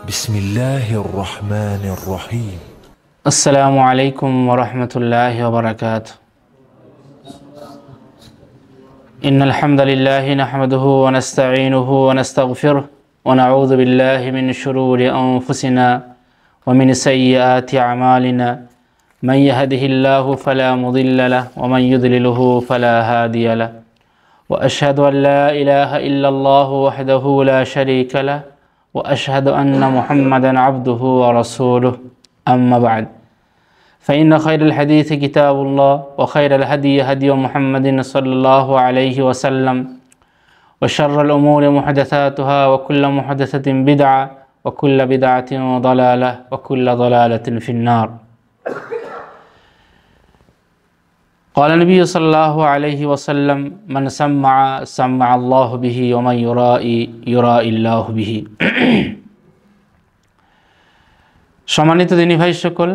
بسم الله الرحمن الرحيم. السلام عليكم ورحمة الله وبركاته. إن الحمد لله نحمده ونستعينه ونستغفره ونعوذ بالله من شرور أنفسنا ومن سيئات أعمالنا. من يهده الله فلا مضل له ومن يضلله فلا هادي له. وأشهد أن لا إله إلا الله وحده لا شريك له وأشهد أن محمدا عبده ورسوله. أما بعد فإن خير الحديث كتاب الله وخير الهدي هدي محمد صلى الله عليه وسلم وشر الأمور محدثاتها وكل محدثة بدعة وكل بدعة ضلالة وكل ضلالة في النار. قال النبي صلى الله عليه وسلم من سمع الله به ومن يرائي الله به. সম্মানিত দিনী ভাই সকল,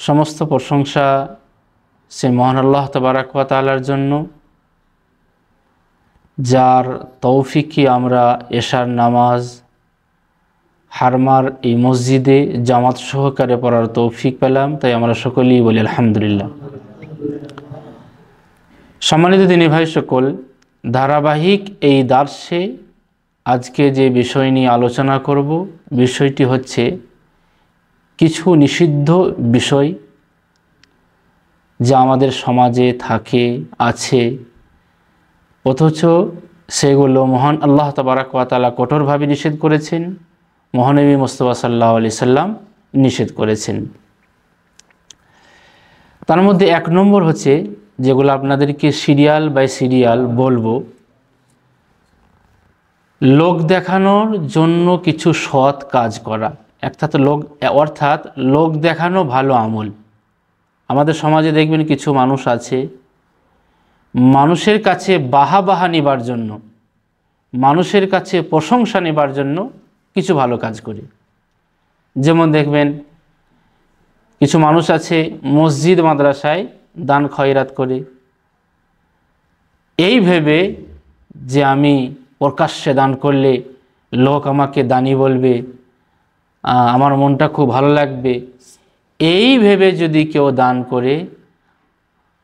সমস্ত প্রশংসা সে মহান আল্লাহ তাবারাক ওয়া তাআলার জন্য, যার তৌফিকে আমরা এশার নামাজ হারমার এই মসজিদে জামাত সহকারে পড়ার তৌফিক পেলাম, তাই আমরা সকলেই বলি আলহামদুলিল্লাহ। সম্মানিত দিনী ভাই সকল, ধারাবাহিক এই দার্সে আজকে যে বিষয় নিয়ে আলোচনা করব, বিষয়টি হচ্ছে কিছু নিষিদ্ধ বিষয় যা আমাদের সমাজে থাকে, আছে, অথচ সেগুলো মহান আল্লাহ তাবারাক ওয়া তাআলা কঠোরভাবে নিষেধ করেছেন, মহানবী মুস্তাফা সাল্লাল্লাহু আলাইহি সাল্লাম নিষেধ করেছেন। তার মধ্যে এক নম্বর হচ্ছে, যেগুলো আপনাদেরকে সিরিয়াল বাই সিরিয়াল বলবো, লোক দেখানোর জন্য কিছু সৎ কাজ করা, অর্থাৎ লোক দেখানো ভালো আমল। আমাদের সমাজে দেখবেন কিছু মানুষ আছে, মানুষের কাছে বাহা নেবার জন্য, মানুষের কাছে প্রশংসা নেবার জন্য কিছু ভালো কাজ করে। যেমন দেখবেন কিছু মানুষ আছে মসজিদ মাদ্রাসায় দান খয়রাত করে, এই ভেবে যে আমি প্রকাশ্যে দান করলে লোক আমাকে দানি বলবে, আমার মনটা খুব ভালো লাগবে, এই ভেবে যদি কেউ দান করে,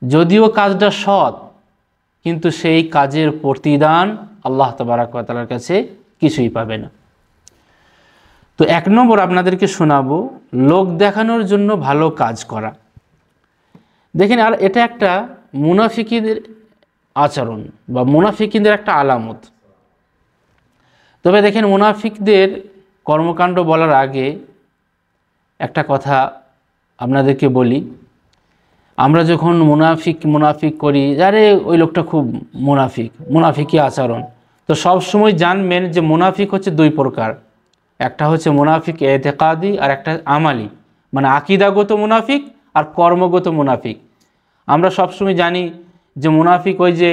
যদিও কাজটা সৎ, কিন্তু সেই কাজের প্রতিদান আল্লাহ তাবারাক ওয়া তাআলার কাছে কিছুই পাবে না। তো এক নম্বর আপনাদেরকে শোনাবো লোক দেখানোর জন্য ভালো কাজ করা। দেখেন, আর এটা একটা মুনাফিকীদের আচরণ বা মুনাফিকীদের একটা আলামত। তবে দেখেন, মুনাফিকদের কর্মকাণ্ড বলার আগে একটা কথা আপনাদেরকে বলি। আমরা যখন মুনাফিক করি, আরে ওই লোকটা খুব মুনাফিকি আচরণ, তো সবসময় জানবেন যে মুনাফিক হচ্ছে দুই প্রকার। একটা হচ্ছে মুনাফিক এতেকাদি আর একটা আমালি, মানে আকীদাগত মুনাফিক আর কর্মগত মুনাফিক। আমরা সবসময় জানি যে মুনাফিক ওই যে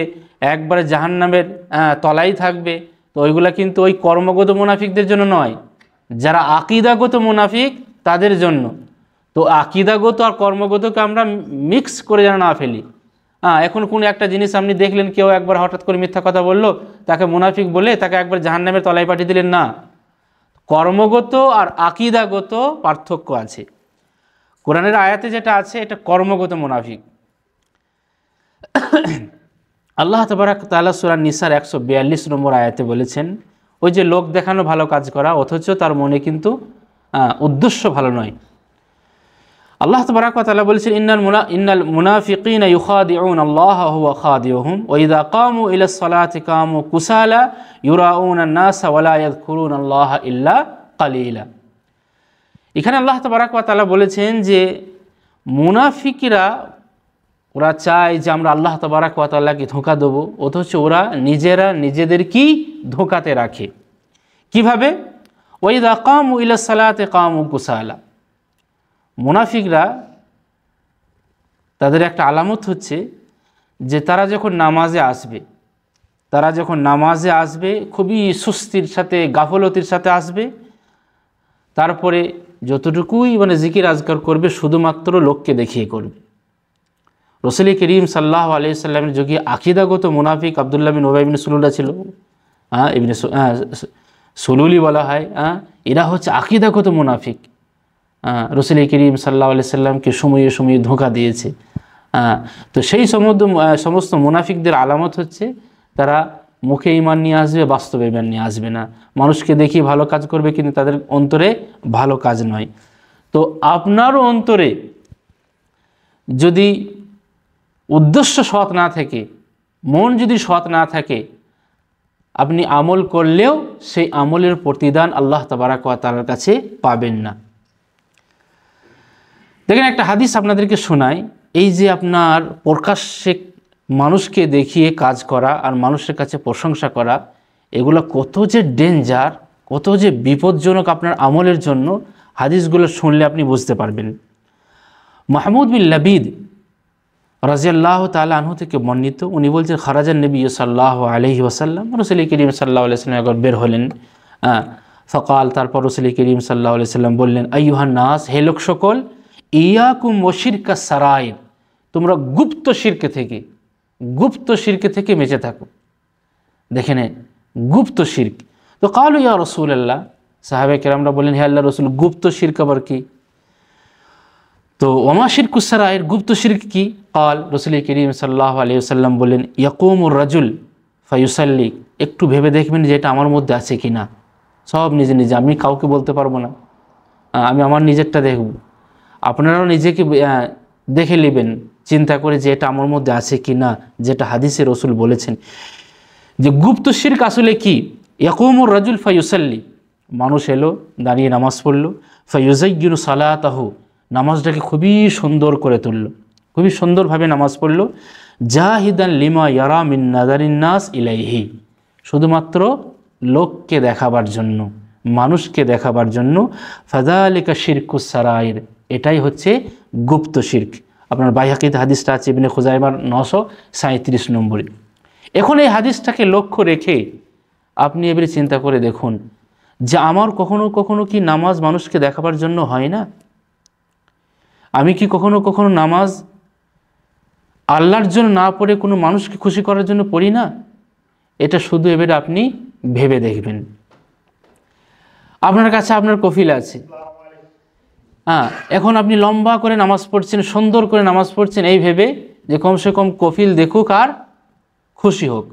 একবারে জাহান্নামের তলায় থাকবে, তো ওইগুলা কিন্তু ওই কর্মগত মুনাফিকদের জন্য নয়, যারা আকীদাগত মুনাফিক তাদের জন্য। তো আকীদাগত আর কর্মগতকে আমরা মিক্স করে যেন না ফেলি। এখন কোনো একটা জিনিস আপনি দেখলেন, কেউ একবার হঠাৎ করে মিথ্যা কথা বললো, তাকে মুনাফিক বলে তাকে একবার জাহান্নামের তলায় পাঠিয়ে দিলেন না। কর্মগত আর আকীদাগত পার্থক্য আছে। কোরআনের আয়াতে যেটা আছে এটা কর্মগত মুনাফিক। আল্লাহ তাবারাক ওয়া তাআলা সূরা নিসার 142 নম্বর আয়াতে বলেছেন, ওই যে লোক দেখানো ভালো কাজ করা, অথচ তার মনে কিন্তু উদ্দেশ্য ভালো নয়। আল্লাহ তাবারাক ওয়া তাআলা বলেছেন, ইন্নাল মুনাফিকিনা ইউখাদিউনা আল্লাহ ওয়া হুয়া খাদিউহুম ওয়া ইযা কামু ইলাস সালাতি কামু কুসালা ইউরাউনা আন-নাসা ওয়া লা ইয়াযকুরুনা আল্লাহ ইল্লা কালিলা। এখানে আল্লাহ তাবারাক ওয়া তাআলা বলেছেন যে মুনাফিকরা ওরা চায় যে আমরা আল্লাহ তাবারাক ওয়া তাআলাকে ধোঁকা দেবো, অথচ ওরা নিজেদেরকেই ধোঁকাতে রাখে। কিভাবে? ওয়া ইযা কামু ইলাস সালাতি কামু কুসালা। মুনাফিকরা তাদের একটা আলামত হচ্ছে যে তারা যখন নামাজে আসবে খুবই সুস্তির সাথে, গাফলতির সাথে আসবে। তারপরে যতটুকুই জিকির আজকার করবে শুধুমাত্র লোককে দেখিয়ে করবে। রাসূল করিম সাল্লাল্লাহু আলাইহি সাল্লামের যুগে আকীদাগত মুনাফিক আব্দুল্লাহ বিন উবাই বিন সুলুল ছিল, সুলুলি বলা হয়, এরা হচ্ছে আকীদাগত মুনাফিক। রাসূল করিম সাল্লাল্লাহু আলাইহি সাল্লামকে সময়ে সময়ে ধোঁকা দিয়েছে। তো সেই সমস্ত মুনাফিকদের আলামত হচ্ছে তারা মুখে ঈমান নিয়ে আসবে, বাস্তবে ঈমান নিয়ে আসবে না। মানুষকে দেখিয়ে ভালো কাজ করবে, কিন্তু তাদের অন্তরে ভালো কাজ নয়। তো আপনারও অন্তরে যদি উদ্দেশ্য সৎ না থাকে, মন যদি সৎ না থাকে, আপনি আমল করলেও সেই আমলের প্রতিদান আল্লাহ তাবারাক ওয়া তাআলার কাছে পাবেন না। দেখেন, একটা হাদিস আপনাদেরকে শোনাই। এই যে আপনার প্রকাশ্যে মানুষকে দেখিয়ে কাজ করা আর মানুষের কাছে প্রশংসা করা, এগুলো কত যে ডেঞ্জার, কত যে বিপজ্জনক আপনার আমলের জন্য, হাদিসগুলো শুনলে আপনি বুঝতে পারবেন। মাহমুদ বিন লাবিদ রাদিয়াল্লাহু তাআলা আনহু থেকে বর্ণিত, উনি বলছেন, খারাজান নবী সাল্লাল্লাহু আলাইহি ওয়াসাল্লাম, রাসূল করিম সাল্লাল্লাহু আলাইহি ওয়াসাল্লাম একবার বের হলেন। ফাকাল, তারপর রাসূল করিম সাল্লাল্লাহু আলাইহি ওয়াসাল্লাম বললেন, আইয়ুহান নাস, হে লোক সকল, ইয়াকুম ওয়া শিরকাস সারাইর, তোমরা গুপ্ত শিরকে থেকে বেঁচে থাকো। দেখেন, গুপ্ত শিরক। তো কালু ইয়া রাসূলুল্লাহ, সাহাবায়ে কেরামরা বললেন, হে আল্লাহর রাসূল, গুপ্ত শিরক আবার কি? তো ওমা শিরকুস সারাইর, গুপ্ত শিরক কি? কাল, রাসূল করিম সাল্লাল্লাহু আলাইহি ওয়াসাল্লাম বললেন, ইয়াকুমুর রাজুল ফায়ুসাল্লি, একটু ভেবে দেখবেন যে এটা আমার মধ্যে আছে কিনা। সব নিজে নিজে, আমি কাউকে বলতে পারবো না, আমি আমার নিজেরটা দেখব। আপনারাও নিজেকে দেখে নেবেন, চিন্তা করে যে এটা আমার মধ্যে আছে কি না, যেটা হাদিসে রাসূল বলেছেন যে গুপ্ত শিরক আসলে কি। ইয়াকুমুর রাজুল ফায়ুসাল্লি, মানুষ এলো, দাঁড়িয়ে নামাজ পড়লো, ফায়ুজাইয়িনু সালাতাহু, নামাজটাকে খুবই সুন্দর করে তুললো, খুবই সুন্দরভাবে নামাজ পড়লো, জাহিদান লিমা ইয়ারা মিন নাযারিন নাস ইলাইহি, শুধুমাত্র লোককে দেখাবার জন্য, মানুষকে দেখাবার জন্য। ফাযালিকা শিরকুস সারাইর, এটাই হচ্ছে গুপ্ত শিরক। আপনার বাইহাকিতে হাদিসটা আছে, ইবনে খুজাইমার 937 নম্বরে। এখন এই হাদিসটাকে লক্ষ্য রেখে আপনি এবারে চিন্তা করে দেখুন যে আমার কখনো কখনো কি নামাজ মানুষকে দেখাবার জন্য হয় না? আমি কি কখনো কখনো নামাজ আল্লাহর জন্য না পড়ে কোনো মানুষকে খুশি করার জন্য পড়ি না? এটা শুধু এবারে আপনি ভেবে দেখবেন। আপনার কাছে আপনার কফিল আছে, এখন আপনি লম্বা করে নামাজ পড়ছেন, সুন্দর করে নামাজ পড়ছেন, এই ভেবে যে কমসে কম কফিল দেখুক আর খুশি হোক।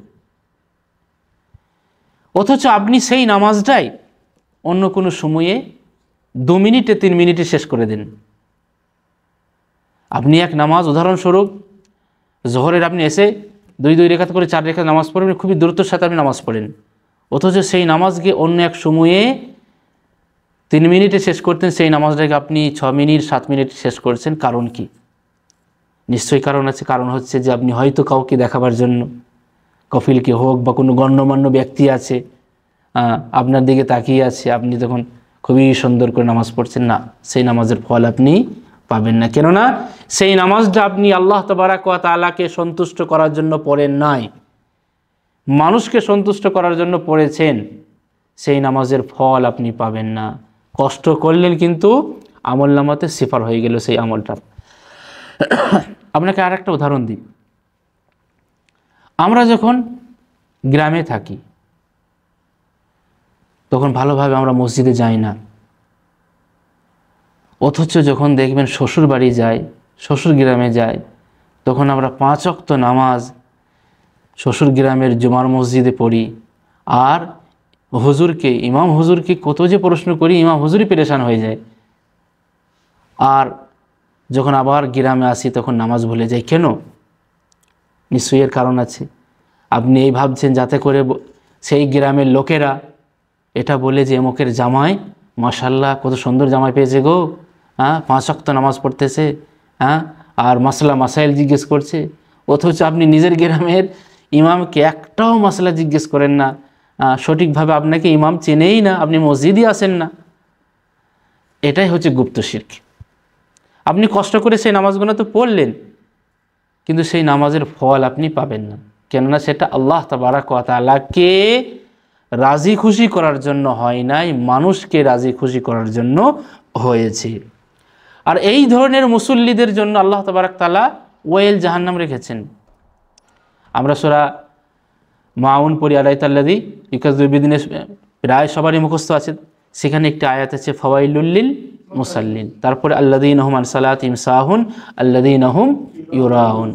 অথচ আপনি সেই নামাজটাই অন্য কোনো সময়ে 2 মিনিটে 3 মিনিটে শেষ করে দেন। আপনি এক নামাজ, উদাহরণস্বরূপ জোহরের আপনি এসে 2 রেখাত করে 4 রেখাত নামাজ পড়বেন, খুবই দ্রুতর সাথে আপনি নামাজ পড়েন, অথচ সেই নামাজকে অন্য এক সময়ে 3 মিনিটে শেষ করতেন, সেই নামাজটাকে আপনি 6 মিনিট 7 মিনিট শেষ করছেন। কারণ কি? নিশ্চয়ই কারণ আছে। কারণ হচ্ছে যে আপনি হয়তো কাউকে দেখাবার জন্য, কফিলকে হোক বা কোনো গণ্যমান্য ব্যক্তি আছে, আপনার দিকে তাকিয়ে আছে, আপনি তখন খুবই সুন্দর করে নামাজ পড়ছেন, না, সেই নামাজের ফল আপনি পাবেন না। কেননা সেই নামাজটা আপনি আল্লাহ তাবারাক ওয়া তাআলাকে সন্তুষ্ট করার জন্য পড়েন নাই, মানুষকে সন্তুষ্ট করার জন্য পড়েছেন। সেই নামাজের ফল আপনি পাবেন না। কষ্ট করলেন কিন্তু আমলনামাতে সিফার হয়ে গেল সেই আমলটা। আপনাকে আর একটা উদাহরণ দিই। আমরা যখন গ্রামে থাকি তখন ভালোভাবে আমরা মসজিদে যাই না, অথচ যখন দেখবেন শ্বশুর বাড়ি যায়, শ্বশুর গ্রামে যায়, তখন আমরা 5 ওয়াক্ত নামাজ শ্বশুর গ্রামের জুমার মসজিদে পড়ি। আর হুজুরকে, ইমাম হুজুরকে কত যে প্রশ্ন করি, ইমাম হুজুরই পেরেশান হয়ে যায়। আর যখন আবার গ্রামে আসি তখন নামাজ ভুলে যাই। কেন? নিশ্চয়ই এর কারণ আছে। আপনি এই ভাবছেন যাতে করে সেই গ্রামের লোকেরা এটা বলে যে এমকের জামাই মাশাআল্লাহ কত সুন্দর জামাই পেয়েছে গো, 5 ওয়াক্ত নামাজ পড়তেছে, আর মাসলা মাসাইল জিজ্ঞেস করছে। অথচ আপনি নিজের গ্রামের ইমামকে একটাও মাসলা জিজ্ঞেস করেন না, সঠিকভাবে আপনাকে ইমাম চেনেই না, আপনি মসজিদই আসেন না। এটাই হচ্ছে গুপ্ত শিরক। আপনি কষ্ট করে সেই নামাজগুলো তো পড়লেন, কিন্তু সেই নামাজের ফল আপনি পাবেন না। কেননা সেটা আল্লাহ তাবারাক ওয়া তাআলাকে রাজি খুশি করার জন্য হয় নাই, মানুষকে রাজি খুশি করার জন্য হয়েছে। আর এই ধরনের মুসল্লিদের জন্য আল্লাহ তাবারাক তাআলা ওয়াইল জাহান্নাম রেখেছেন। আমরা সূরা মাউন পড়ি, আরাইতাল্লাযী ইউকাযযিবু বিদ্দিন প্রায় সবারই মুখস্থ আছে। সেখানে একটি আয়াত আছে ফাওয়াইলুল লিল মুসাল্লিন, তারপরে আল্লাযীনা হুম আন সালাতিহিম সাহুন আল্লাযীনা হুম ইউরাউন।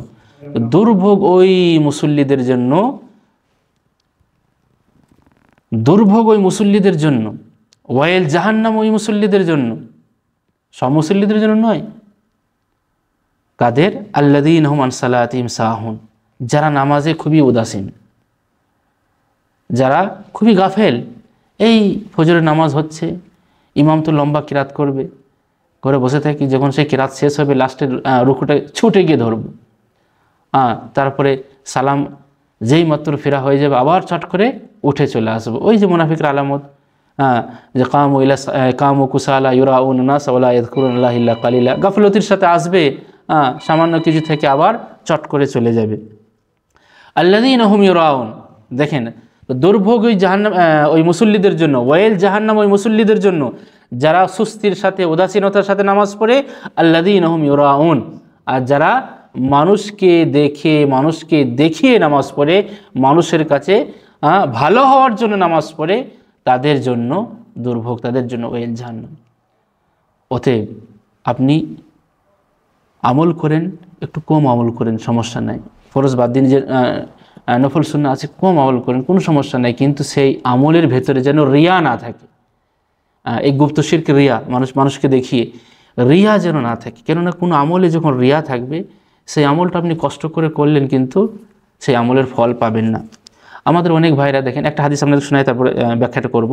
দুর্ভোগ ওই মুসল্লিদের জন্য, দুর্ভোগ ওই মুসল্লিদের জন্য, ওয়াইল জাহান্নাম ওই মুসল্লিদের জন্য, সব মুসল্লিদের জন্য নয়। কাদের? আল্লাযীনা হুম আন সালাতিহিম সাহুন, যারা নামাজে খুবই উদাসীন, যারা খুবই গাফেল। এই ফজরের নামাজ হচ্ছে, ইমাম তো লম্বা কিরাত করবে, ঘরে বসে থাকি, যখন সেই কিরাত শেষ হবে লাস্টের রুকুটা ছুটে গিয়ে ধরবো, তারপরে সালাম যেই মাত্র ফেরা হয়ে যাবে আবার চট করে উঠে চলে আসবো। ওই যে মুনাফিকের আলামত, যে কামু কুসালা ইউরাউন নাস ওয়ালা ইয়াযকুরুনাল্লাহ ইল্লা কালিলা, গাফলতির সাথে আসবে, সামান্য কিছু থেকে আবার চট করে চলে যাবে। আল্লাযীনা হুম ইউরাউন, দেখেন দুর্ভোগ ওই জাহান্নাম ওই মুসল্লিদের জন্য, ওয়াইল জাহান্নাম ওই মুসল্লিদের জন্য যারা সুস্থির সাথে উদাসীনতার সাথে নামাজ পড়ে, আল্লাযীনা হুম ইউরাউন, আর যারা মানুষকে দেখিয়ে নামাজ পড়ে, মানুষের কাছে ভালো হওয়ার জন্য নামাজ পড়ে, তাদের জন্য দুর্ভোগ, তাদের জন্য ওয়াইল জাহান্নাম। অতএব আপনি আমল করেন, একটু কম আমল করেন, সমস্যা নাই। ফরজ বাদ দিন, যে নফল সুন্নাহ আছে কম আমল করেন, কোনো সমস্যা নাই, কিন্তু সেই আমলের ভেতরে যেন রিয়া না থাকে। এই গুপ্ত শিরক রিয়া, মানুষকে দেখিয়ে রিয়া যেন না থাকে। কেননা কোনো আমলে যখন রিয়া থাকবে, সেই আমলটা আপনি কষ্ট করে করলেন কিন্তু সেই আমলের ফল পাবেন না। আমাদের অনেক ভাইরা দেখেন, একটা হাদিস আপনাদের শোনাই, তারপরে ব্যাখ্যাটা করব।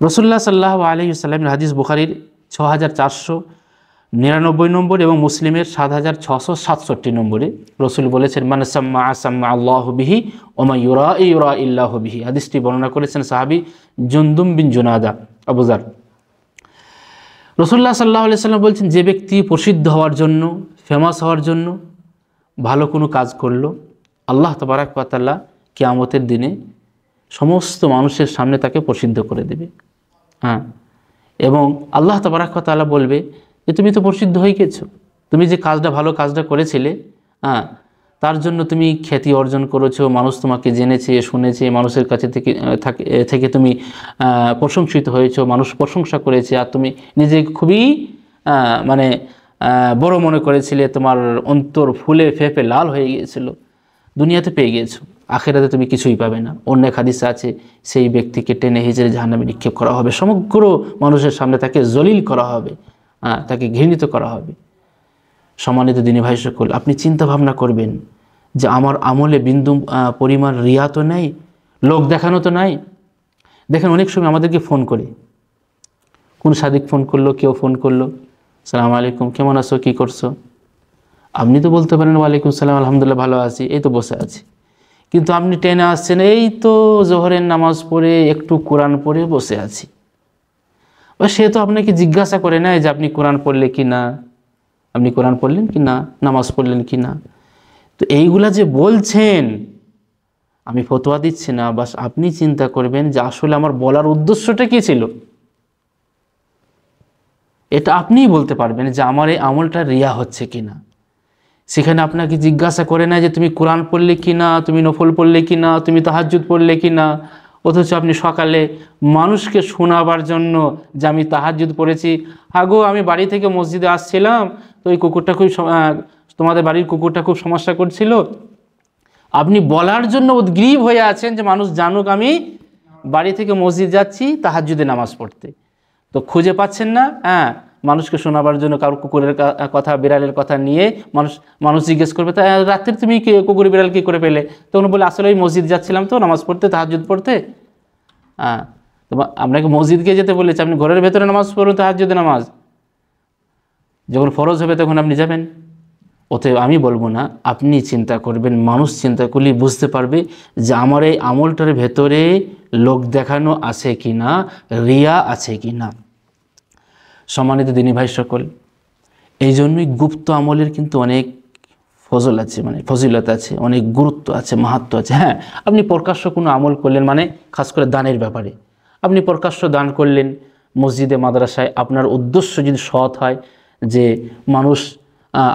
রাসূলুল্লাহ সাল্লাল্লাহু আলাইহি ওয়াসাল্লামের হাদিস, বুখারীর 6499 নম্বর এবং মুসলিমের 7667 নম্বরে রসুল বলেছেন, মান সাম্মা সাম্মা আল্লাহু বিহি ওয়া মা ইউরা ইল্লাহু বিহি। হাদিসটি বর্ণনা করেছেন সাহাবী জুনদুম বিন জুনাদা, আবু যার। রাসূলুল্লাহ সাল্লাল্লাহু আলাইহি ওয়াসাল্লাম বলছেন, যে ব্যক্তি প্রসিদ্ধ হওয়ার জন্য, ফেমাস হওয়ার জন্য ভালো কোনো কাজ করলো, আল্লাহ তাবারক ওয়া তাআলা কিয়ামতের দিনে সমস্ত মানুষের সামনে তাকে প্রসিদ্ধ করে দেবে। এবং আল্লাহ তাবারক ওয়া তাআলা বলবে যে তুমি তো প্রসিদ্ধ হয়ে গেছো, তুমি যে ভালো কাজটা করেছিলে, তার জন্য তুমি খ্যাতি অর্জন করেছো, মানুষ তোমাকে জেনেছে, শুনেছে, মানুষের কাছে থেকে তুমি প্রশংসিত হয়েছো, মানুষ প্রশংসা করেছে, আর তুমি নিজেকে খুবই বড় মনে করেছিলে, তোমার অন্তর ফুলে ফেঁপে লাল হয়ে গিয়েছিল, দুনিয়াতে পেয়ে গিয়েছো, আখিরাতে তুমি কিছুই পাবে না। অন্য এক হাদিসে আছে, সেই ব্যক্তিকে টেনে হিজড়ে জাহান্নামে নিক্ষেপ করা হবে, সমগ্র মানুষের সামনে তাকে জলিল করা হবে, তাকে ঘৃণিত করা হবে। সম্মানিত দিনী ভাই সকল, আপনি চিন্তা ভাবনা করবেন যে আমার আমলে বিন্দু পরিমাণ রিয়া তো নেই, লোক দেখানো তো নাই। দেখেন অনেক সময় আমাদেরকে ফোন করে, কোন সাদিক ফোন করলো, কেউ ফোন করলো, সালাম আলাইকুম, কেমন আছো, কি করছো? আপনি তো বলতে পারেন ওয়ালাইকুম সালাম, আলহামদুলিল্লাহ ভালো আছি, এই তো বসে আছি। কিন্তু আপনি টেনে আসছেন, এই তো জোহরের নামাজ পড়ে একটু কোরআন পড়ে বসে আছি। সে তো আপনাকে জিজ্ঞাসা করে নেয় যে আপনি কোরআন পড়লে কি না, আপনি কোরআন পড়লেন কি না, নামাজ পড়লেন কি না। তো এইগুলা যে বলছেন, আমি ফতোয়া দিচ্ছি না, বাস আপনি চিন্তা করবেন যে আসলে আমার বলার উদ্দেশ্যটা কি ছিল। এটা আপনিই বলতে পারবেন যে আমার এই আমলটা রিয়া হচ্ছে কিনা। সেখানে আপনাকে জিজ্ঞাসা করে না যে তুমি কোরআন পড়লে কি না, তুমি নফল পড়লে কি না, তুমি তাহাজ্জুদ পড়লে কি না, অথচ আপনি সকালে মানুষকে শোনাবার জন্য যে আমি তাহাজ্জুদ পড়েছি, আগো আমি বাড়ি থেকে মসজিদে আসছিলাম, তো ওই কুকুরটা তোমাদের বাড়ির কুকুরটা খুব সমস্যা করছিল। আপনি বলার জন্য উদ্গ্রীব হয়ে আছেন যে মানুষ জানুক আমি বাড়ি থেকে মসজিদ যাচ্ছি তাহাজ্জুদে নামাজ পড়তে। তো খুঁজে পাচ্ছেন না, মানুষকে শোনাবার জন্য কারো কুকুরের কথা, বিড়ালের কথা নিয়ে মানুষ জিজ্ঞেস করবে, তা রাত্রে তুমি কুকুর বিড়াল কী করে পেলে? তখন বলে আসলে ওই মসজিদ যাচ্ছিলাম তো নামাজ পড়তে, তাহাজ্জুদ পড়তে। তো আপনাকে মসজিদকে যেতে বলেছে, আপনি ঘরের ভেতরে নামাজ পড়ুন, তাহাজ্জুদে নামাজ, যখন ফরজ হবে তখন আপনি যাবেন। অতএব আমি বলবো না, আপনি চিন্তা করবেন, মানুষ চিন্তা করলেই বুঝতে পারবে যে আমার এই আমলটার ভেতরে লোক দেখানো আছে কি না, রিয়া আছে কি না। সম্মানিত দিনী ভাই সকল, এই জন্যই গুপ্ত আমলের কিন্তু অনেক ফজিলত আছে, অনেক গুরুত্ব আছে, মাহাত্ম্য আছে। হ্যাঁ, আপনি প্রকাশ্য কোনো আমল করলেন, খাস করে দানের ব্যাপারে আপনি প্রকাশ্য দান করলেন মসজিদে, মাদ্রাসায়, আপনার উদ্দেশ্য যদি সৎ হয় যে মানুষ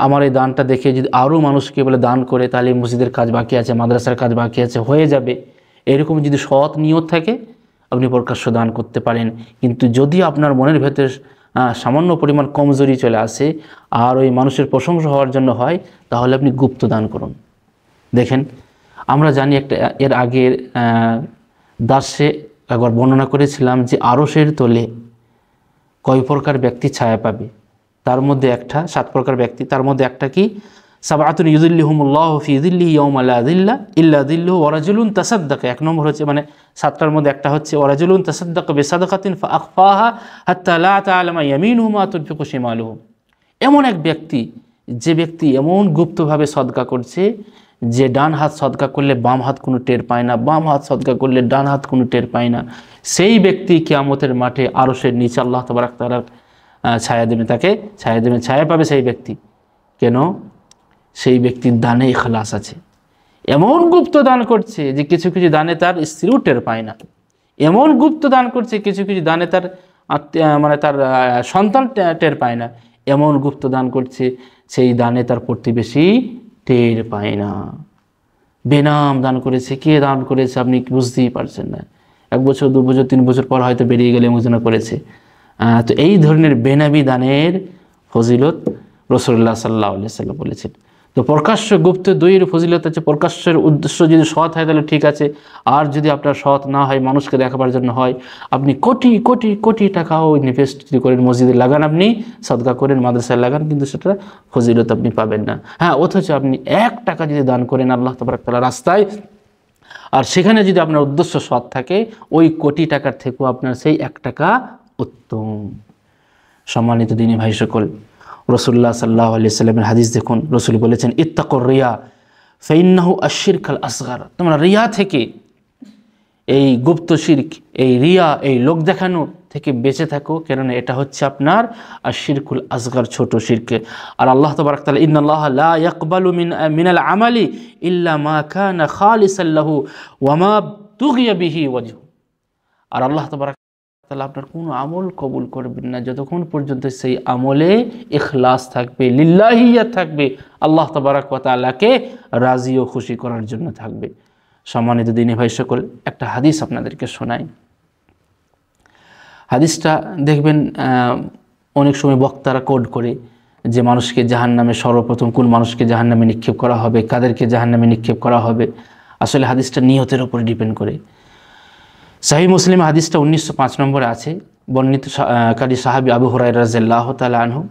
আমার এই দানটা দেখে যদি আরও মানুষকে বলে দান করে, তাহলে মসজিদের কাজ বাকি আছে, মাদ্রাসার কাজ বাকি আছে, হয়ে যাবে, এরকম যদি সৎ নিয়ত থাকে, আপনি প্রকাশ্য দান করতে পারেন। কিন্তু যদি আপনার মনের ভেতরে সামান্য পরিমাণ কমজোরি চলে আসে আর ওই মানুষের প্রশংসা হওয়ার জন্য হয়, তাহলে আপনি গুপ্ত দান করুন। দেখেন, আমরা জানি একটা এর আগের দার্সে একবার বর্ণনা করেছিলাম যে আরশের তলে কয় প্রকার ব্যক্তি ছায়া পাবে, তার মধ্যে একটা 7 প্রকার ব্যক্তি, তার মধ্যে একটা কি, সাবআতুন ইউযিল্লুহুমুল্লাহু ফি যিল্লিহি ইয়াওমা লা যিল্লা ইল্লা যিল্লুহু ওয়া রাজুলুন তাসাদ্দাকা। 1 নম্বর হচ্ছে, মানে 7টার মধ্যে একটা হচ্ছে ওয়া রাজুলুন তাসাদ্দাকা বিসাদাকাতিন ফাআখফাহা হাত্তা লা তা'লামা ইয়ামিনুহু মা তুনফিকু শিমালুহু। এমন এক ব্যক্তি, যে ব্যক্তি এমন গুপ্তভাবে সদকা করছে যে ডান হাত সদকা করলে বাম হাত কোনো টের পায় না, বাম হাত সদকা করলে ডান হাত কোনো টের পায় না, সেই ব্যক্তি কিয়ামতের মাঠে আরশের নিচে আল্লাহ তাবারক তাআলা ছায়া দেবে, তাকে ছায়া দেবে, ছায়া পাবে সেই ব্যক্তি। কেন? সেই ব্যক্তির দানে ইখলাস আছে। এমন গুপ্ত দান করছে যে কিছু কিছু দানে তার স্ত্রীও টের পায় না, এমন গুপ্ত দান করছে কিছু কিছু দানে তার মানে তার সন্তান টের পায় না, এমন গুপ্ত দান করছে সেই দানে তার প্রতিবেশী টের পায় না। বেনাম দান করেছে। কে দান করেছে আপনি বুঝতেই পারছেন না। 1 বছর 2 বছর 3 বছর পর হয়তো বেরিয়ে গেলে এমন করেছে। তো এই ধরনের বেনামি দানের ফজিলত রাসূলুল্লাহ সাল্লাল্লাহু আলাইহি ওয়াসাল্লাম বলেছেন। তো প্রকাশ্য গুপ্ত দুইয়ের ফজিলত আছে। প্রকাশ্যের উদ্দেশ্য যদি সৎ হয় তাহলে ঠিক আছে, আর যদি আপনার সৎ না হয়, মানুষকে দেখাবার জন্য হয়, আপনি কোটি কোটি কোটি টাকাও ইনভেস্ট করেন, মসজিদে লাগান, আপনি সদকা করেন, মাদ্রাসায় লাগান, কিন্তু সেটা ফজিলত আপনি পাবেন না। হ্যাঁ, অথচ আপনি 1 টাকা যদি দান করেন আল্লাহ তাবারক তাআলা রাস্তায়, আর সেখানে যদি আপনার উদ্দেশ্য সৎ থাকে, ওই কোটি টাকার থেকেও আপনার সেই 1 টাকা উত্তম। সম্মানিত দিনী ভাই সকল, রাসূলুল্লাহ সাল্লাল্লাহু আলাইহি ওয়াসাল্লামের হাদিস দেখুন। রাসূল বলেছেন, ইত্তাকুর রিয়া ফাইন্নাহু আশ-শিরকুল আসগার। তোমরা রিয়া থেকে, এই গুপ্ত শিরক, এই রিয়া, এই লোক দেখানো থেকে বেঁচে থাকো, কেননা এটা হচ্ছে আপনার আশ-শিরকুল আসগার, ছোট শিরক। আর আল্লাহ তাবারক তাআলা ইন্নাল্লাহা লা ইয়াকবালু মিনাল আমালি ইল্লা মা কানা খালিসান লাহু ওয়া মা তুগিয়া বিহি ওয়াজহু। আর আল্লাহ তাবারক তাআলা আপনার কোনো আমল কবুল করবেন না যতক্ষণ পর্যন্ত সেই আমলে ইখলাস থাকবে, লিল্লাহিয়াত থাকবে, আল্লাহ তাবারক ওয়া তাআলাকে রাজি ও খুশি করার জন্য থাকবে। সম্মানিত দিনী ভাই সকল, একটা হাদিস আপনাদেরকে শোনাই। হাদিসটা দেখবেন অনেক সময় বক্তারা কোড করে যে মানুষকে জাহান্নামে, সর্বপ্রথম কোন মানুষকে জাহান্নামে নিক্ষেপ করা হবে, কাদেরকে জাহান্নামে নিক্ষেপ করা হবে। আসলে হাদিসটা নিয়তের উপরে ডিপেন্ড করে। সহিহ মুসলিম হাদিসটা 1905 নম্বরে আছে। বর্ণিতকারী সাহাবী আবু হুরায়রা রাদিয়াল্লাহু তাআলা আনহু।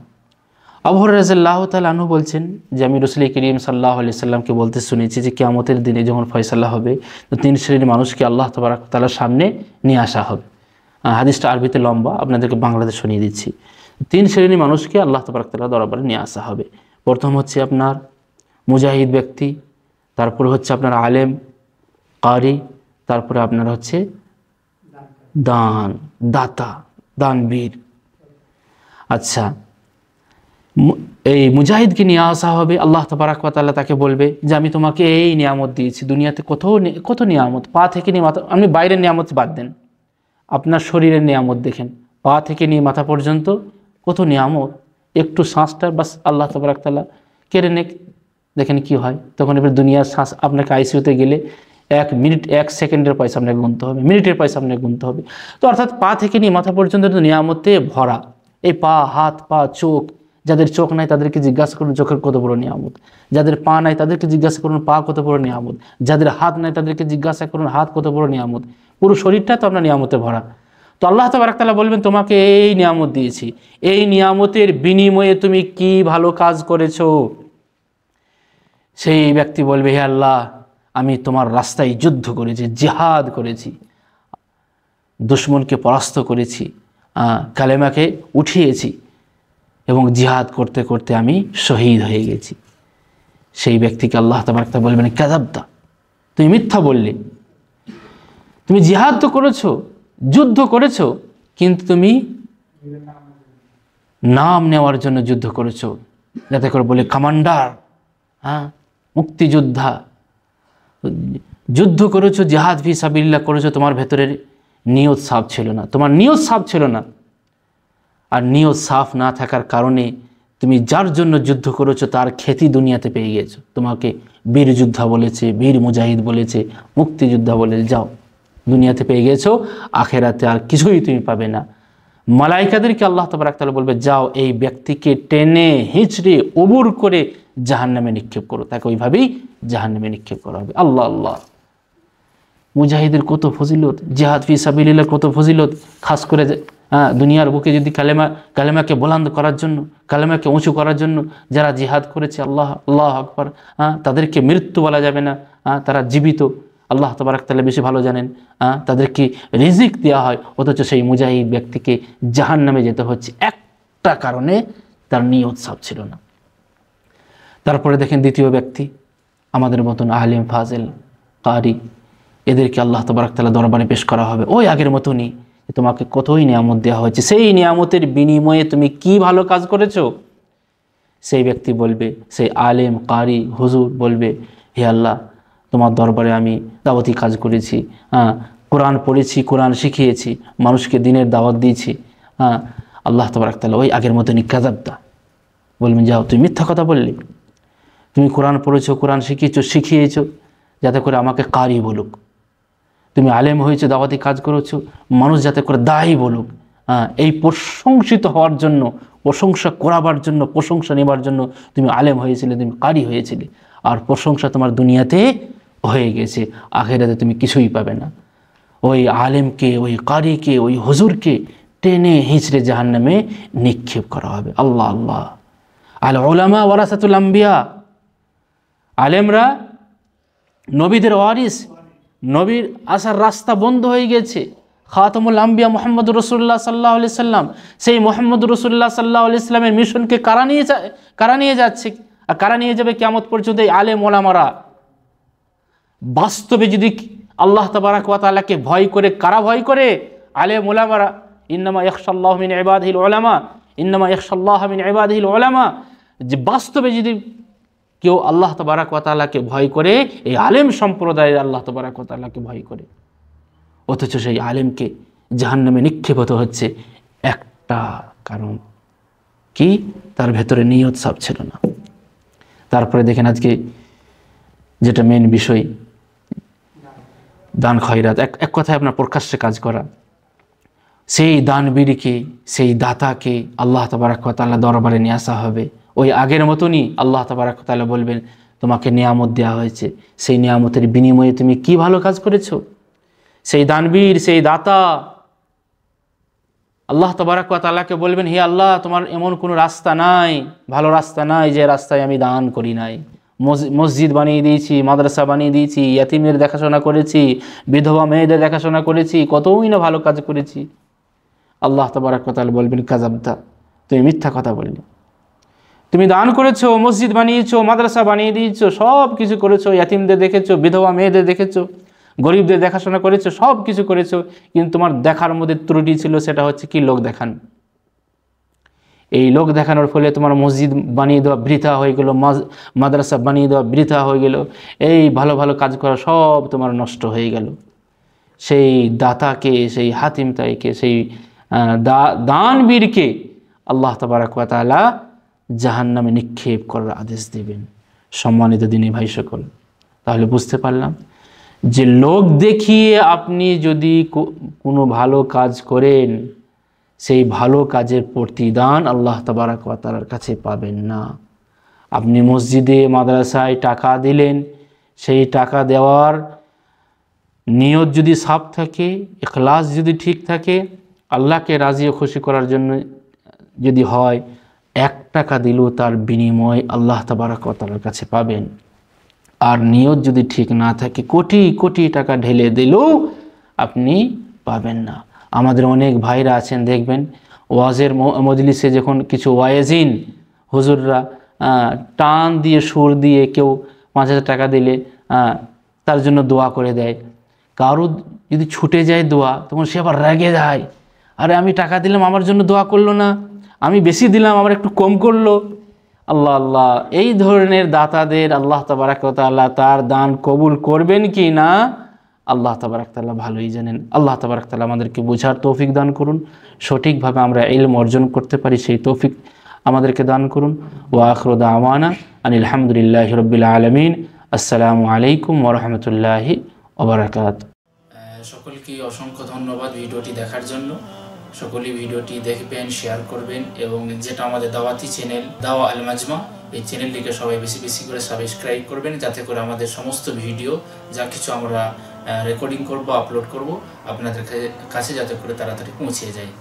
আবু হুরায়রা রাদিয়াল্লাহু তাআলা আনহু বলছেন যে আমি রাসূল করিম সাল্লাল্লাহু আলাইহি সাল্লামকে বলতে শুনেছি যে কিয়ামতের দিনে যখন ফয়সালা হবে, তো 3 শ্রেণীর মানুষকে আল্লাহ তাবারক তাআলার সামনে নিয়ে আসা হবে। হাদিসটা আরবিতে লম্বা, আপনাদেরকে বাংলাতে শুনিয়ে দিচ্ছি। 3 শ্রেণীর মানুষকে আল্লাহ তাবারক তাআলার দরবারে নিয়ে আসা হবে। প্রথম হচ্ছে আপনার মুজাহিদ ব্যক্তি, তারপরে হচ্ছে আপনার আলেম, কারি, তারপরে আপনার হচ্ছে দাতা, দানবীর। আচ্ছা, এই মুজাহিদকে নিয়ে আসা হবে। আল্লাহ তাবারক ওয়া তাআলা তাকে বলবে যে আমি তোমাকে এই নিয়ামত দিয়েছি, দুনিয়াতে কত নিয়ামত, পা থেকে নিয়ে মাথা, আপনি বাইরের নিয়ামত বাদ দেন, আপনার শরীরের নিয়ামত দেখেন, পা থেকে নিয়ে মাথা পর্যন্ত কত নিয়ামত। একটু শ্বাসটা বাস আল্লাহ তাবারক ওয়া তাআলা কেড়ে নেক, দেখেন কি হয়। তখন এবার দুনিয়ার শ্বাস, আপনাকে আইসিইউতে গেলে 1 মিনিট 1 সেকেন্ডের পয়সা আপনাকে গুনতে হবে, মিনিটের পয়সা আপনাকে গুনতে হবে। তো অর্থাৎ পা থেকে নিয়ে মাথা পর্যন্ত নিয়ামতে ভরা। এই পা, হাত, পা, চোখ, যাদের চোখ নাই তাদেরকে জিজ্ঞাসা করুন চোখের কত বড় নিয়ামত, যাদের পা নাই তাদেরকে জিজ্ঞাসা করুন পা কত বড় নিয়ামত, যাদের হাত নাই তাদেরকে জিজ্ঞাসা করুন হাত কত বড় নিয়ামত। পুরো শরীরটা তো আপনার নিয়ামতে ভরা। তো আল্লাহ তাবারক তাআলা বলবেন তোমাকে এই নিয়ামত দিয়েছি, এই নিয়ামতের বিনিময়ে তুমি কি ভালো কাজ করেছো। সেই ব্যক্তি বলবে, হে আল্লাহ, আমি তোমার রাস্তায় যুদ্ধ করেছি, জিহাদ করেছি, দুশমনকে পরাস্ত করেছি, কালেমাকে উঠিয়েছি এবং জিহাদ করতে করতে আমি শহীদ হয়ে গেছি। সেই ব্যক্তিকে আল্লাহ তাবারক তাআলা বলবেন, কাযাবতা, তুমি মিথ্যা বললে, তুমি জিহাদ তো করেছো, যুদ্ধ করেছো, কিন্তু তুমি নাম নেওয়ার জন্য যুদ্ধ করেছো, যাতে করে বলে কমান্ডার, মুক্তিযোদ্ধা, যুদ্ধ করেছো, জিহাদ ফি সাবিলিল্লাহ করেছো, তোমার ভেতরের নিয়ত সাফ ছিল না, তোমার নিয়ত সাফ ছিল না। আর নিয়ত সাফ না থাকার কারণে তুমি যার জন্য যুদ্ধ করেছো তার খ্যাতি দুনিয়াতে পেয়ে গেছো। তোমাকে বীর যোদ্ধা বলেছে, বীর মুজাহিদ বলেছে, মুক্তিযোদ্ধা বলেছে। যাও দুনিয়াতে পেয়ে গেছো, আখেরাতে আর কিছুই তুমি পাবে না। মালাইকাদেরকে আল্লাহ তাবারক তাআলা বলবে, যাও এই ব্যক্তিকে টেনে হিঁচড়ে উবুর করে জাহান্নামে নিক্ষেপ করো, তাকে ওইভাবেই জাহান্নামে নিক্ষেপ করা হবে। আল্লাহ আল্লাহ, মুজাহিদের কত ফজিলত, জিহাদ ফি সাবিলিল্লাহ কত ফজিলত, খাস করে দুনিয়ার বুকে যদি কালেমাকে বুলন্দ করার জন্য, কালেমাকে উঁচু করার জন্য যারা জিহাদ করেছে, আল্লাহ আল্লাহ আকবার, তাদেরকে মৃত্যু বলা যাবে না, তারা জীবিত, আল্লাহ তাবারক তাআলা বেশি ভালো জানেন। তাদেরকে রিজিক দেওয়া হয়, অথচ সেই মুজাহিদ ব্যক্তিকে জাহান্নামে যেতে হচ্ছে একটা কারণে, তার নিয়ত সাফ ছিল না। তারপরে দেখেন দ্বিতীয় ব্যক্তি, আমাদের মতন আলেম ফাজেল কারি, এদেরকে আল্লাহ তাবারক তাআলা দরবারে পেশ করা হবে ওই আগের মতনই, তোমাকে কতই নিয়ামত দেওয়া হয়েছে, সেই নিয়ামতের বিনিময়ে তুমি কি ভালো কাজ করেছো। সেই ব্যক্তি বলবে, সেই আলেম কারি হুজুর বলবে, হে আল্লাহ, তোমার দরবারে আমি দাওয়াতি কাজ করেছি, কোরআন পড়েছি, কোরআন শিখিয়েছি, মানুষকে দিনের দাওয়াত দিয়েছি। আল্লাহ তাবারক তাআলা ওই আগের মতনই কাযাবতা বলবেন, যাও তুমি মিথ্যা কথা বললে, তুমি কোরআন পড়েছো, কোরআন শিখিয়েছো যাতে করে আমাকে কারি বলুক, তুমি আলেম হয়েছো, দাওয়াতি কাজ করেছো, মানুষ যাতে করে দায়ী বলুক। এই প্রশংসিত হওয়ার জন্য, প্রশংসা করাবার জন্য, প্রশংসা নেবার জন্য তুমি আলেম হয়েছিলে, তুমি কারি হয়েছিলে, আর প্রশংসা তোমার দুনিয়াতে হয়ে গেছে, আখিরাতে তুমি কিছুই পাবে না। ওই আলেমকে, ওই কারিকে, ওই হুজুরকে টেনে হিঁচড়ে জাহান্নামে নিক্ষেপ করা হবে। আল্লাহ আল্লাহ। আল উলামা ওয়ারাসাতুল আম্বিয়া, আলেমরা নবীদের ওয়ারিস, নবীর আসার রাস্তা বন্ধ হয়ে গেছে। খাতামুল আম্বিয়া মুহাম্মদুর রাসূলুল্লাহ সাল্লাল্লাহু আলাইহি সাল্লাম, সেই মুহাম্মদুর রাসূলুল্লাহ সাল্লাল্লাহু আলাইহি সাল্লামের মিশনকে কারা নিয়ে যাচ্ছে, আর কারা নিয়ে যাবে কিয়ামত পর্যন্ত? এই আলেম ওলামারা। বাস্তবে যদি আল্লাহ তাবারক ওয়া তাআলাকে ভয় করে, কারা ভয় করে? আলেম ওলামারা। ইন্নামা ইয়াখশাল্লাহু মিন ইবাদিহিল উলামা, ইন্নামা ইয়াখশাল্লাহু মিন ইবাদিহিল উলামা। যে বাস্তবে যদি কেউ আল্লাহ তাবারক ওয়া তাআলাকে ভয় করে, এই আলেম সম্প্রদায়ের আল্লাহ তাবারক ওয়া তাআলাকে ভয় করে, অথচ সেই আলেমকে জাহান্নামে নিক্ষেপ হতে হচ্ছে একটা কারণ কি? তার ভেতরে নিয়ত সাফ ছিল না। তারপরে দেখেন আজকে যেটা মেন বিষয়, দান খয়রাত, এক কথায় আপনার প্রকাশ্যে কাজ করা। সেই দানবীরকে, সেই দাতাকে আল্লাহ তাবারক ওয়া তাআলা দরবারে নিয়ে আসা হবে। ওই আগের মতনই আল্লাহ তাবারক ওয়া তাআলা বলবেন, তোমাকে নিয়ামত দেওয়া হয়েছে, সেই নিয়ামতের বিনিময়ে তুমি কি ভালো কাজ করেছো। সেই দানবীর, সেই দাতা আল্লাহ তাবারক ওয়া তাআলাকে বলবেন, হে আল্লাহ, তোমার এমন কোনো রাস্তা নাই, ভালো রাস্তা নাই যে রাস্তায় আমি দান করি নাই। মসজিদ বানিয়ে দিয়েছি, মাদ্রাসা বানিয়ে দিয়েছি, ইয়াতিমের দেখাশোনা করেছি, বিধবা মেয়েদের দেখাশোনা করেছি, কতই না ভালো কাজ করেছি। আল্লাহ তাবারক ওয়া তাআলা বলবেন, কাযাবতা, তুমি মিথ্যা কথা বললে। তুমি দান করেছো, মসজিদ বানিয়েছো, মাদ্রাসা বানিয়ে দিয়েছো, সব কিছু করেছো, ইয়াতিমদের দেখেছো, বিধবা মেয়েদের দেখেছো, গরিবদের দেখাশোনা করেছো, সব কিছু করেছো, কিন্তু তোমার দেখার মধ্যে ত্রুটি ছিল, সেটা হচ্ছে কি? লোক দেখান। এই লোক দেখানোর ফলে তোমার মসজিদ বানিয়ে দেওয়া বৃথা হয়ে গেল, মাদ্রাসা বানিয়ে দেওয়া বৃথা হয়ে গেল, এই ভালো ভালো কাজ করা সব তোমার নষ্ট হয়ে গেল। সেই দাতাকে, সেই হাতিম তাইকে, সেই দানবীরকে আল্লাহ তাবারক ওয়া তাআলা জাহান্নামে নিক্ষেপ করার আদেশ দেবেন। সম্মানিত দিনী ভাই সকল, তাহলে বুঝতে পারলাম যে লোক দেখিয়ে আপনি যদি কোনো ভালো কাজ করেন, সেই ভালো কাজের প্রতিদান আল্লাহ তাবারক ওয়া তাআলার কাছে পাবেন না। আপনি মসজিদে, মাদ্রাসায় টাকা দিলেন, সেই টাকা দেওয়ার নিয়ত যদি সাফ থাকে, ইখলাস যদি ঠিক থাকে, আল্লাহকে রাজি ও খুশি করার জন্য যদি হয়, 1 টাকা দিলেও তার বিনিময় আল্লাহ তাবারক ওয়া তাআলার কাছে পাবেন। আর নিয়ত যদি ঠিক না থাকে, কোটি কোটি টাকা ঢেলে দিলেও আপনি পাবেন না। আমাদের অনেক ভাইরা আছেন, দেখবেন ওয়াজের মজলিসে যখন কিছু ওয়াইজিন হুজুররা টান দিয়ে, সুর দিয়ে কেউ 5,000 টাকা দিলে তার জন্য দোয়া করে দেয়। কারো যদি ছুটে যায় দোয়া, তখন সে আবার রেগে যায়, আরে আমি টাকা দিলাম, আমার জন্য দোয়া করলো না, আমি বেশি দিলাম, আমার একটু কম করলো। আল্লাহ আল্লাহ, এই ধরনের দাতাদের আল্লাহ তাবারক ওয়া তাআলা তার দান কবুল করবেন কি না, আল্লাহ তাবারক তাআলা ভালোই জানেন। আল্লাহ তাবারক তাআলা আমাদেরকে বোঝার তৌফিক দান করুন, সঠিকভাবে আমরা ইলম অর্জন করতে পারি সেই তৌফিক আমাদেরকে দান করুন। ওয়া আখিরু দাওয়ানা আনিল হামদুলিল্লাহি রাব্বিল আলামিন। আসসালামু আলাইকুম ওয়া রাহমাতুল্লাহি ওয়া বারাকাতুহু। সকলকে অসংখ্য ধন্যবাদ ভিডিওটি দেখার জন্য। সকলেই ভিডিওটি দেখবেন, শেয়ার করবেন এবং যেটা আমাদের দাওয়াতি চ্যানেল দাওয়া আল মাজমা, এই চ্যানেলটিকে সবাই বেশি বেশি করে সাবস্ক্রাইব করবেন, যাতে করে আমাদের সমস্ত ভিডিও যা কিছু আমরা রেকর্ডিং করব, আপলোড করব, আপনাদের কাছে যাতে করে তাড়াতাড়ি পৌঁছে যায়।